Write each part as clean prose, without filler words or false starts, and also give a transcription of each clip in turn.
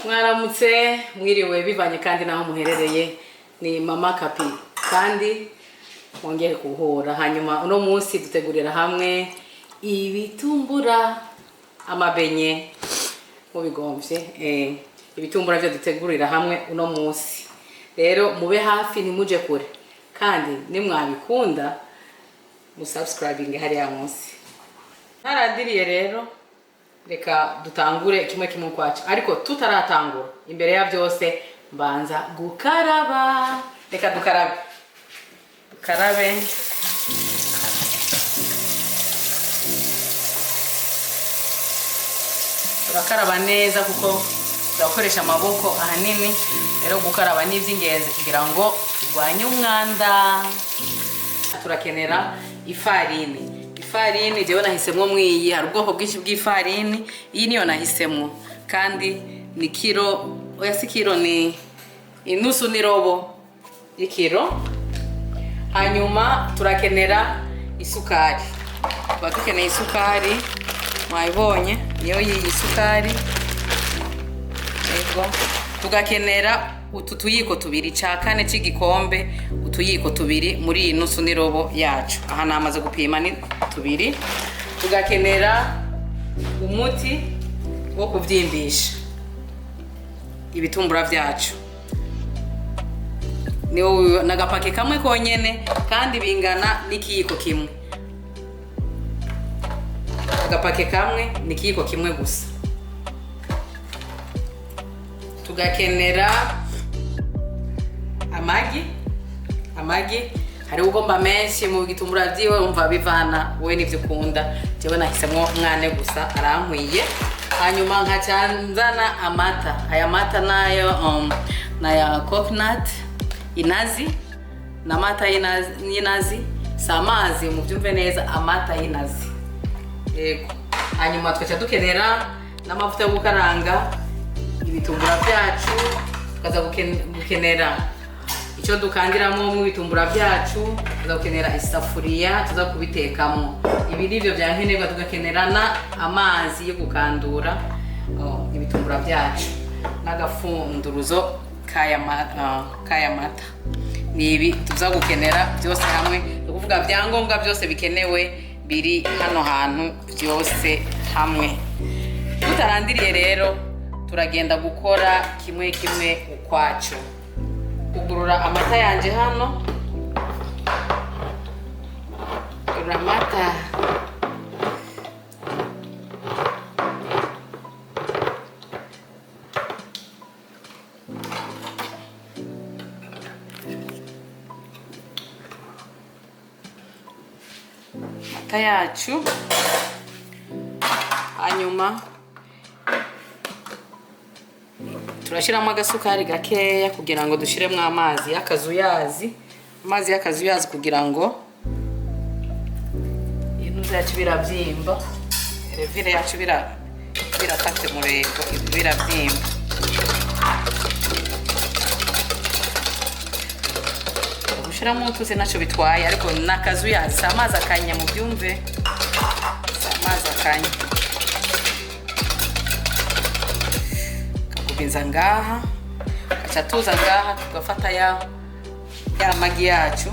Mwaramutse mwiriwe bivanye kandi naho muherereye ni Mama Kapi kandi wongeye kuhora. Hanyuma uno munsi dutegurira hamwe ibitumbura amabenye mubigomvye ibitumbura byo dutegurira hamwe uno munsi. Rero mube hafi ntimuje kure kandi nimwabikunda musubscribing hariya munsi. Ntarandiriye rero reka dutangure kimwe kimwe kwacu, ariko tutaratangura imbere ya byose mbanza gukaraba. Reka dukarabe turakaraba neza kuko tuzakoresha amaboko ahanini. Rero gukaraba ni iby'ingenzi kugira ngo turwanye umwanda. Turakenera ifarini. Ifarini jewe nahisemwo mwiyi, hari ubwoko bwinshi bw'ifarini. Iyi niyo nahisemwo kandi ni kilo, oya si kilo, ni inusu nirobo y'ikilo. Hanyuma turakenera isukari. Tuba dukeneye isukari, mwayibonye niyo iyi sukari. Ego tugakenera utu tuyiko tubiri ca kane c'igikombe, utuyiko tubiri muri iyi nusu nirobo yacu. Aha namaze gupima ni tubiri. Tugakenera umuti wo kuvyimbisha ibitumbura vyacu, niwo nagapake kamwe konyene kandi bingana n'ikiyiko kimwe. Agapake kamwe ni ikiyiko kimwe gusa. Tugakenera amagi hari ugomba menshi mu gitumbura vyiwe, umva bivana wowe nivyo ukunda. Jewe nahisemwo mwane gusa arankwiye. Hanyuma nkacanzana amata. Aya mata nayo naya coconut inazi, na mata y'inazi, samazi mubyumve neza, amata y'inazi. Yego. Hanyuma twacha dukenera n'amavuta yo gukaranga ibitumbura vyacu. Tukaza gukenera icyo dukandiramo mu bitumbura vyacu. Tuza gukenera isafuriya tuza kubitekamo. Ibi nivyo byankenerwa. Tugakenera na amazi yo gukandura ibitumbura vyacu n'agafunduruzo kaya mata. Nibi tuza gukenera byose hamwe, ukuvuga byangombwa byose bikenewe biri hano hantu byose hamwe. Tutarandiriye rero turagenda gukora kimwe kimwe ukwacu. Kugurura amata yanje hano. Kugurura amata. Amata yacu. Hanyuma turashiramo agasukari gakeya kugira ngo dushiremo amazi y'akazuyazi. Amazi y'akazuyazi kugira ngo ibintu yacu birabyimba, revire yacu birakate murego, birabyimba. Gushiramo utuze naco bitwaye, ariko n'akazuyazi si amazi akanya mu byumve, si amazi akanya. Kubinza ngaha, acha tuza ngaha tugafata ya magi yacu.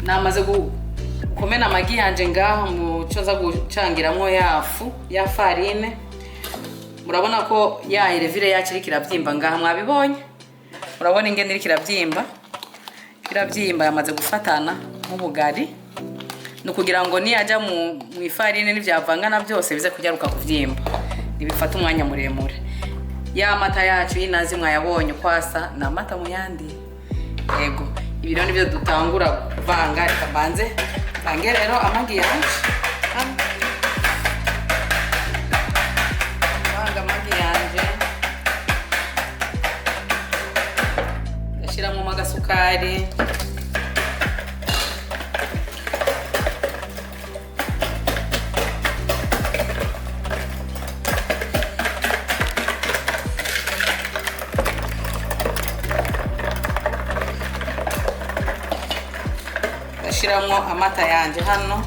Namaze gukomena amagi yanje ngaha mu cyo za gucangiramwo ya farine. Murabona ko ya revire yacu iri kirabyimba ngaha, mwabibonye. Murabona ingene iri kirabyimba yamaze gufatana nk'ubugari. No kugira ngo ni aja mu ifarine n'ivyavangana byose bize kujaruka kuvyimba, nibifata umwanya muremure. Ya mata yacu y'inazi mwayabonye kwasa na mata muyandi. Yego. Ibiro nibyo dutangura kuvanga. Reka banze bange rero amagi yanje. isukari, ndashiramo amata yanje hano,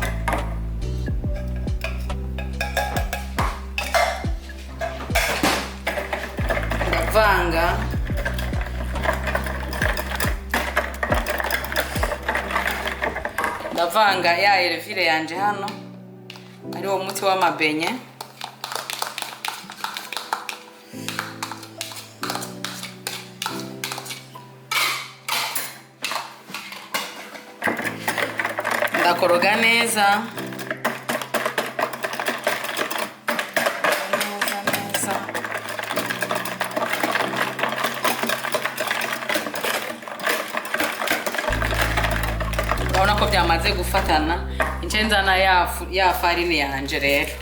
ndavanga, ndavanga ya erevire yanje hano ariwo muti w'amabenye, ndakoroga neza neza. Urabona ko byamaze gufatana, ince nzana ya farine yanje rero.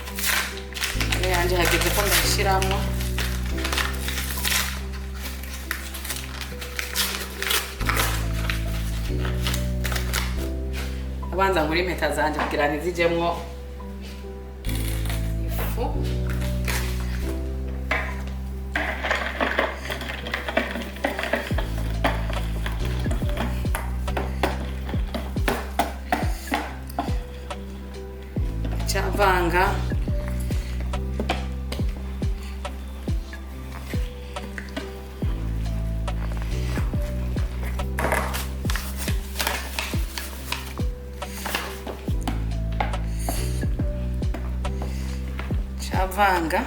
Farine yanje hageze ko ndashiramo. Abanza muri impeta zanje kugira ntizijemwo ifu. Chavanga. Chavanga.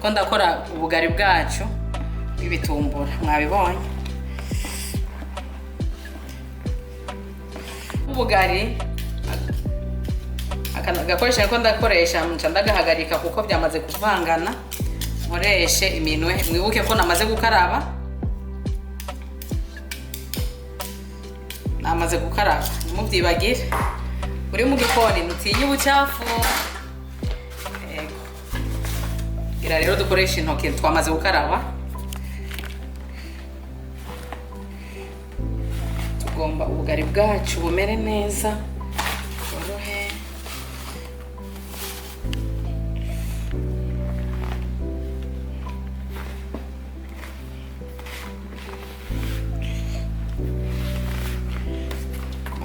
Ko ndakora ubugari bwacu bw'ibitumbura, mwabibonye. Ubugari gakoresha ko ndakoresha ndagahagarika kuko byamaze kuvangana. Nkoreshe iminwe, mwibuke ko namaze gukaraba. Namaze gukaraba, mubyibagire. Uri mu gikoni nutinye ubucafu. Ego. Gira rero dukoresha intoki twamaze gukaraba. Tugomba ubugari bwacu bumere neza. Borohe.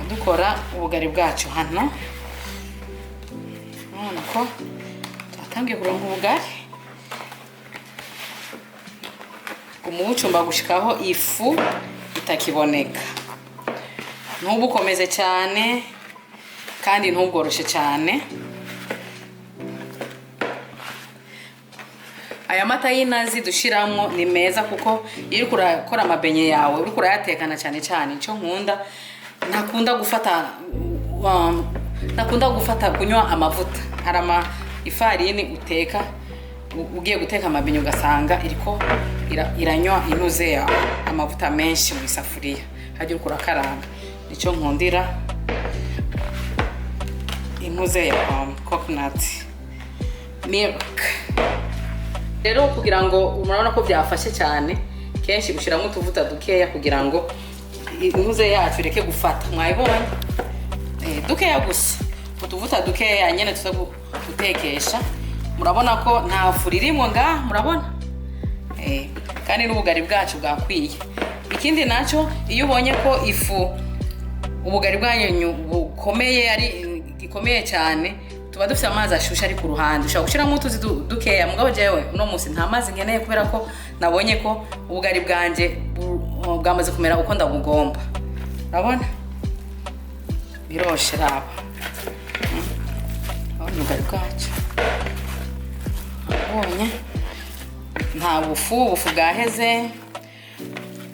Dukora ubugari bwacu hano, none ko twatangiye kuronka ubugari. Umucumba gushikaho ifu itakiboneka, ntubukomeze cyane kandi ntubworoshe cyane. Aya mata y'inazi dushiramo ni meza kuko iyo uri kurakora amabenye yawe uri kurayatekana cyane cyane. Icyo nkunda, nakunda gufata kunywa amavuta. Harama ifarini uteka ugiye guteka amabenye ugasanga iriko iranywa inuze ya amavuta menshi mu isafuriya. Hajye uri kurakaranga. Nicyo nkundira inuze ya coconut milk. Rero kugira ngo murabona ko byafashe cyane, kenshi ushiramo utuvuta dukeya kugira ngo inuze yacu reke gufata. Mwayibonye dukeya gusa, utuvuta dukeya nyene tuza gutekesha. Murabona ko nta fu ririmo nga, murabona kandi n'ubugari bwacu bwakwiye. Ikindi naco, iyo ubonye ko ifu ubugari bwanyu bukomeye ari gikomeye cyane, tuba dufite amazi ashusha ari ku ruhande. Ushaka gushiramo utuzi dukeya. Mugabo jewe uno munsi nta mazi nkeneye kubera ko nabonye ko ubugari bwanje bwamaze kumera uko ndabugomba. Urabona biroshe raba. Ubugari bwacu ubonye nta bufu bwaheze,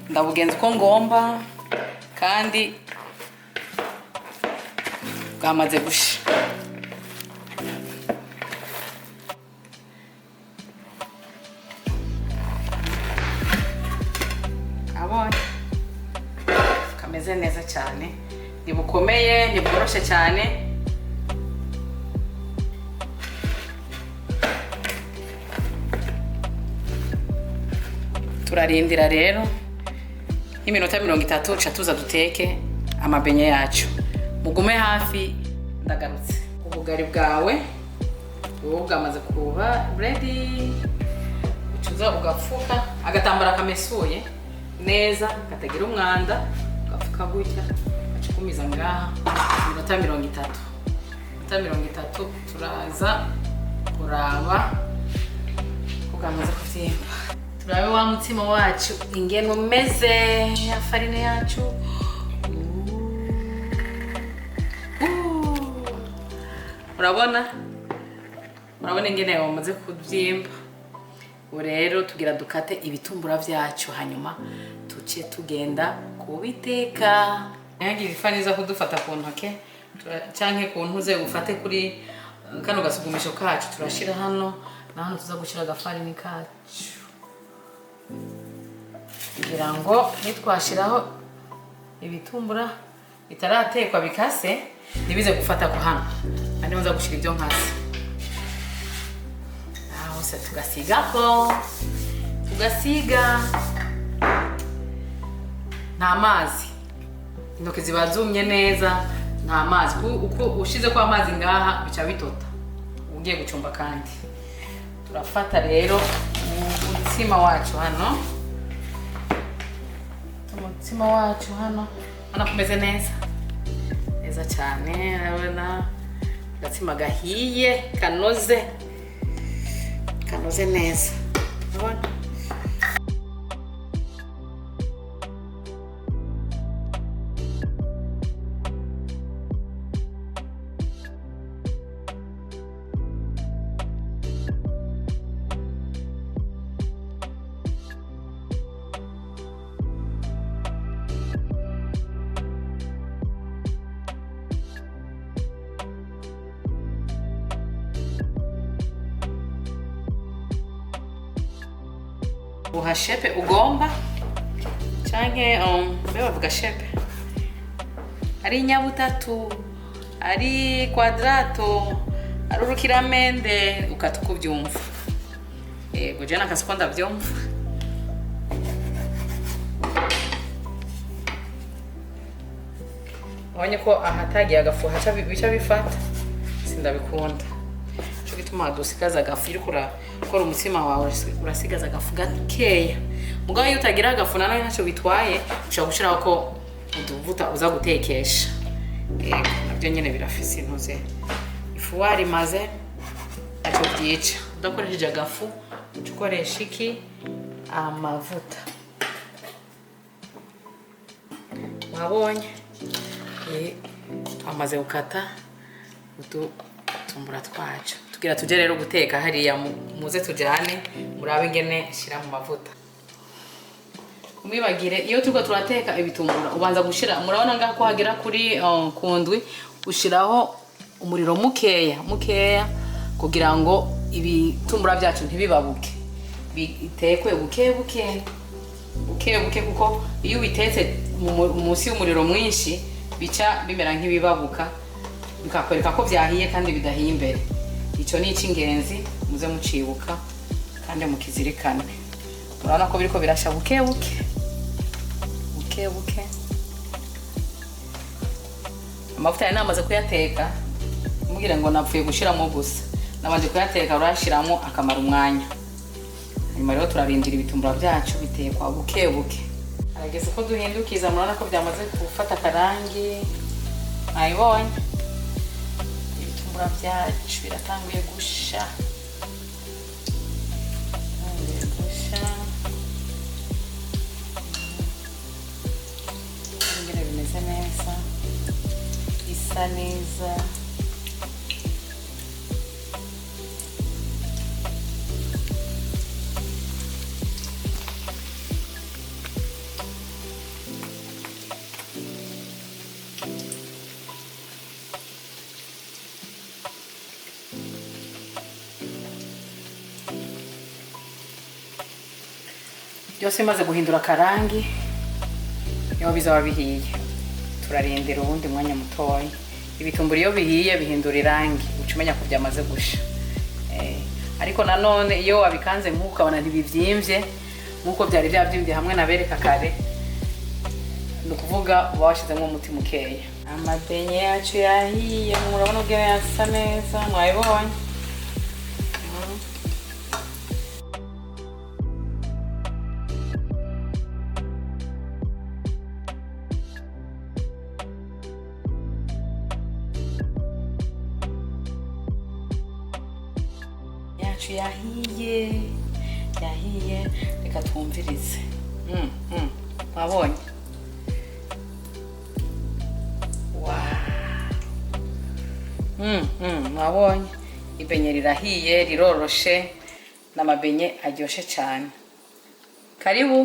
ndabugenza uko ngomba kandi bwamaze gusha. Abonye kameze neza cyane, nibukomeye, nibworoshe cyane. Turarindira rero nk'iminota 30 ca tuza duteke amabenye yacu. Mugume hafi ndagarutse. Ubugari bwawe ubu bwamaze kuba ready. Ucuza ugafuka agatambara kamesuye neza katagira umwanda, ugafuka gutya acukumiza ngaha iminota 30. Iminota 30 turaza kuraba kugamaze kuvyimba. Turabe wa mutsima wacu ingene umeze, ya farine yacu. Urabona ingene wamaze kuvyimba. Rero tugira dukate ibitumbura vyacu hanyuma tuce tugenda kubiteka. Nyagira ifaniza kudufata ku ntoke canke ku ntuze ufate kuri kano gasugumisho kacu turashira hano naho tuza gushira agafarini kacu kugira ngo nitwashiraho ibitumbura bitaratekwa bikase nibize gufata ko hano andi nza gushira ibyo nkase. Naho se tugasiga nta mazi, intoke ziba zumye neza, nta mazi. Uko ushize kwa amazi ngaha bica bitota ugiye gucumba. Kandi turafata rero umutsima wacu hano, hano kumeze neza cyane. Urabona agatsima gahiye kanoze neza. Urabona uha shepe ugomba canke bavuga shepe ari nyabutatu, ari kwadrato, ari urukiramende, ukatukubyumva. Yego je nakasi ko ndavyumva. Wabonye ko ahatagiye agafu haca bica bifata, sindabikunda. Cyo gituma dusigaza agafu iri kora umutsima wawe, urasigaza agafu gakeya. Mugabo iyo utagira agafu nano ntacyo bitwaye, ushobora gushiraho ko utuvuta uza gutekesha. Nabyo nyene birafise intuze. Ifu wari maze ntacyo byica. Udakoresheje agafu ukoresha iki? Amavuta. Mwabonye twamaze gukata utumbura twacu. Tugira tuje rero guteka hariya, muze tujane murabe ingene shira mu mavuta. Umwibagire iyo turiko turateka ibitumbura ubanza gushira, murabona ngaho ko hagera kuri kundwi, ushiraho umuriro mukeya kugira ngo ibitumbura byacu ntibibabuke, bitekwe buke kuko iyo bitetse munsi y'umuriro mwinshi bica bimera nk'ibibabuka, bikakwereka ko byahiye kandi bidahiye imbere. Ico ni icy'ingenzi muze mucibuka kandi mukizirikane. Murabona ko biriko birasha buke amavuta yana amaze kuyateka, mubwire ngo napfuye gushiramo gusa, nabanje kuyateka urashiramo akamara umwanya. Hanyuma rero turarindira ibitumbura byacu bitekwa buke. Arageze ko duhindukiza, murabona ko byamaze gufata akarangi. Ayibonye ibitumbura byacu biratanguye gusha. Ingene bimeze neza, bisa neza. Byose maze guhindura karangi, niho bizaba bihiye. Turarindira ubundi mwanya mutoyi. Ibitumbura iyo bihiye bihindura irangi, ucumenya ko byamaze gusha. Ariko nanone iyo wabikanze nk'uko abana ntibivyimvye, nk'uko byari byabyimbye hamwe nabereka kare, ni ukuvuga uba washyizemo umuti mukeya. Amabenye yacu yahiye, murabona ubwo yasa neza, mwabibonye. Yacu yahiye, reka twumvirize. Mwabonye? Mwabonye? Ibenye rirahiye, riroroshe, n'amabenye aryoshye cyane. Karibu.